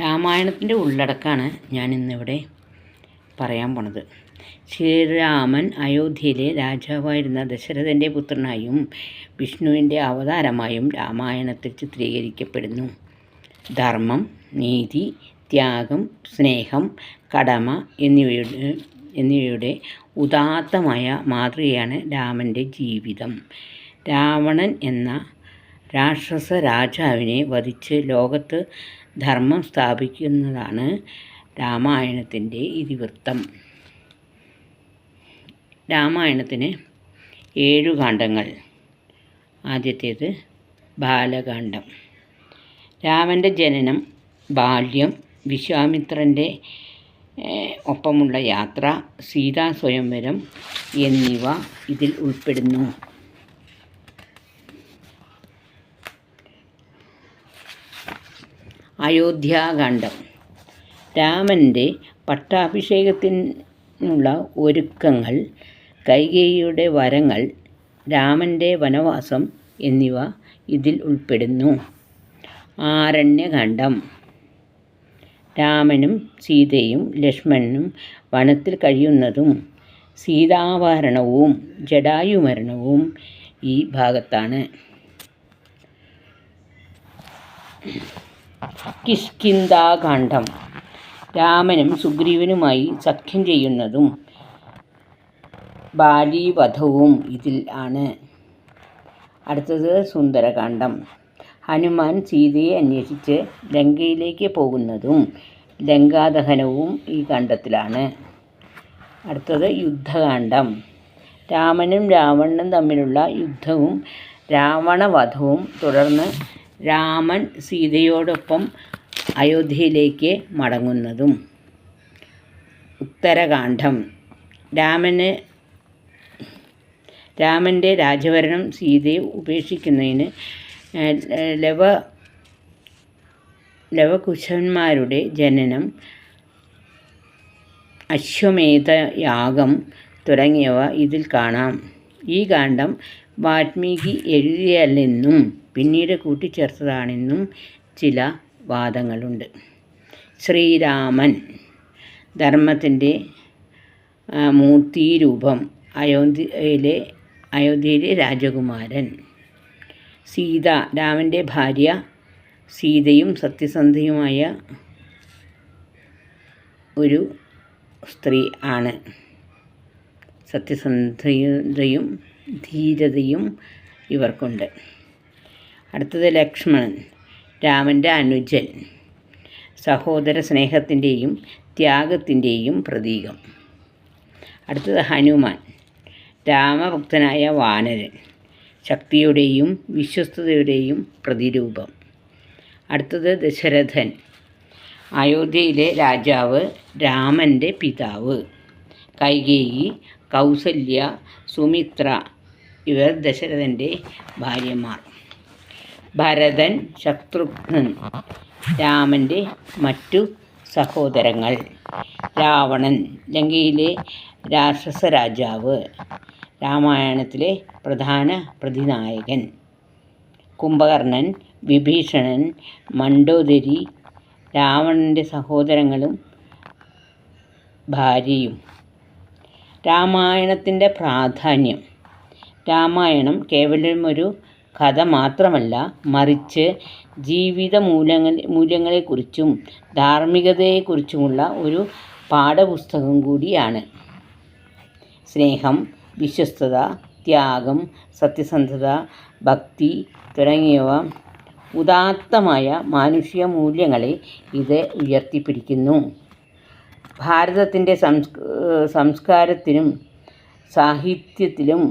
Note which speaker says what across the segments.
Speaker 1: രാമായണത്തിൻ്റെ ഉള്ളടക്കമാണ് ഞാൻ ഇന്നിവിടെ പറയാൻ പോണത്. ശ്രീരാമൻ അയോധ്യയിലെ രാജാവായിരുന്ന ദശരഥൻ്റെ പുത്രനായും വിഷ്ണുവിൻ്റെ അവതാരമായും രാമായണത്തിൽ ചിത്രീകരിക്കപ്പെടുന്നു. ധർമ്മം, നീതി, ത്യാഗം, സ്നേഹം, കടമ എന്നിവയുടെ ഉദാത്തമായ മാതൃകയാണ് രാമൻ്റെ ജീവിതം. രാവണൻ എന്ന രാക്ഷസ രാജാവിനെ വധിച്ച് ലോകത്ത് ധർമ്മം സ്ഥാപിക്കുന്നതാണ് രാമായണത്തിൻ്റെ ഇതിവൃത്തം. രാമായണത്തിന് 7 കാണ്ഡങ്ങൾ. ആദ്യത്തേത് ബാലകാണ്ഡം. രാമൻ്റെ ജനനം, ബാല്യം, വിശ്വാമിത്രൻ്റെ ഒപ്പമുള്ള യാത്ര, സീതാസ്വയംവരം എന്നിവ ഇതിൽ ഉൾപ്പെടുന്നു. അയോധ്യാകാന്ഡം. രാമൻ്റെ പട്ടാഭിഷേകത്തിനുള്ള ഒരുക്കങ്ങൾ, കൈകേയിയുടെ വരങ്ങൾ, രാമൻ്റെ വനവാസം എന്നിവ ഇതിൽ ഉൾപ്പെടുന്നു. ആരണ്യകാന്ഡം. രാമനും സീതയും ലക്ഷ്മണനും വനത്തിൽ കഴിയുന്നതും സീതാപഹരണവും ജടായുമരണവും ഈ ഭാഗത്താണ്. കിഷ്കിന്ധാകാന്ഡം. രാമനും സുഗ്രീവനുമായി സഖ്യം ചെയ്യുന്നതും ബാലീവധവും ഇതിൽ ആണ്. അടുത്തത് സുന്ദരകാന്ഡം. ഹനുമാൻ സീതയെ അന്വേഷിച്ച് ലങ്കയിലേക്ക് പോകുന്നതും ലങ്കാദഹനവും ഈ കാണ്ഡത്തിലാണ്. അടുത്തത് യുദ്ധകാന്ഡം. രാമനും രാവണനും തമ്മിലുള്ള യുദ്ധവും രാവണവധവും തുടർന്ന് രാമൻ സീതയോടൊപ്പം അയോധ്യയിലേക്ക് മടങ്ങുന്നതും. ഉത്തരകാന്ഡം. രാമൻ്റെ രാജഭരണം സീതയെ ഉപേക്ഷിക്കുന്നതിന് ലവകുശന്മാരുടെ ജനനം, അശ്വമേധയാഗം തുടങ്ങിയവ ഇതിൽ കാണാം. ഈ കാണ്ഡം വാൽമീകി എഴുതിയല്ലെന്നും പിന്നീട് കൂട്ടിച്ചേർത്തതാണെന്നും ചില വാദങ്ങളുണ്ട്. ശ്രീരാമൻ ധർമ്മത്തിൻ്റെ മൂർത്തീരൂപം, അയോധ്യയിലെ രാജകുമാരൻ. സീത രാമൻ്റെ ഭാര്യ. സീതയും സത്യസന്ധയുമായ ഒരു സ്ത്രീ ആണ്. സത്യസന്ധതയും ധീരതയും ഇവർക്കുണ്ട്. അടുത്തത് ലക്ഷ്മണൻ, രാമൻ്റെ അനുജൻ, സഹോദര സ്നേഹത്തിൻ്റെയും ത്യാഗത്തിൻ്റെയും പ്രതീകം. അടുത്തത് ഹനുമാൻ, രാമഭക്തനായ വാനരൻ, ശക്തിയുടെയും വിശ്വസ്തതയുടെയും പ്രതിരൂപം. അടുത്തത് ദശരഥൻ, അയോധ്യയിലെ രാജാവ്, രാമൻ്റെ പിതാവ്. കൈകേയി, കൗസല്യ, സുമിത്ര ഇവർ ദശരഥൻ്റെ ഭാര്യമാർ. ഭരതൻ, ശത്രുഘ്നൻ രാമൻ്റെ മറ്റു സഹോദരങ്ങൾ. രാവണൻ, ലങ്കയിലെ രാക്ഷസ രാജാവ്, രാമായണത്തിലെ പ്രധാന പ്രതിനായകൻ. കുംഭകർണൻ, വിഭീഷണൻ, മണ്ഡോദരി രാവണൻ്റെ സഹോദരങ്ങളും ഭാര്യയും. രാമായണത്തിൻ്റെ പ്രാധാന്യം. രാമായണം കേവലമൊരു കഥ മാത്രമല്ല, മറിച്ച് ജീവിത മൂല്യങ്ങളെക്കുറിച്ചും ധാർമ്മികതയെക്കുറിച്ചുമുള്ള ഒരു പാഠപുസ്തകം കൂടിയാണ്. സ്നേഹം, വിശ്വസ്തത, ത്യാഗം, സത്യസന്ധത, ഭക്തി തുടങ്ങിയവ ഉദാത്തമായ മാനുഷിക മൂല്യങ്ങളെ ഇത് ഉയർത്തിപ്പിടിക്കുന്നു. ഭാരതത്തിൻ്റെ സംസ്കാരത്തിലും സാഹിത്യത്തിലും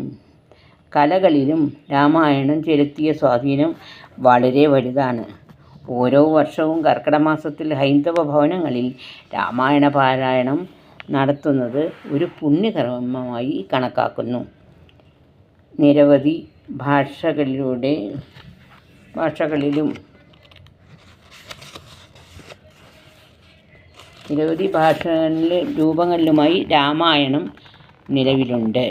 Speaker 1: കലകളിലും രാമായണം ചെലുത്തിയ സ്വാധീനം വളരെ വലുതാണ്. ഓരോ വർഷവും കർക്കിടകമാസത്തിൽ ഹൈന്ദവ ഭവനങ്ങളിൽ രാമായണ പാരായണം നടത്തുന്നത് ഒരു പുണ്യകർമ്മമായി കണക്കാക്കുന്നു. നിരവധി ഭാഷകളിലും രൂപങ്ങളിലുമായി രാമായണം നിലവിലുണ്ട്.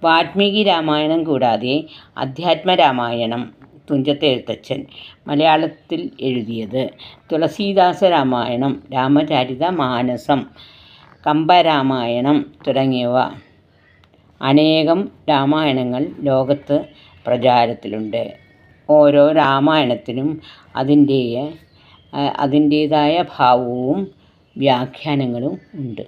Speaker 1: വാൽമീകി രാമായണം കൂടാതെ അധ്യാത്മ രാമായണം, തുഞ്ചത്തെ എഴുത്തച്ഛൻ മലയാളത്തിൽ എഴുതിയത്. തുളസീദാസ രാമായണം, രാമചരിത മാനസം, കമ്പരാമായണം തുടങ്ങിയവ അനേകം രാമായണങ്ങൾ ലോകത്ത് പ്രചാരത്തിലുണ്ട്. ഓരോ രാമായണത്തിനും അതിൻ്റേതായ ഭാവവും വ്യാഖ്യാനങ്ങളും ഉണ്ട്.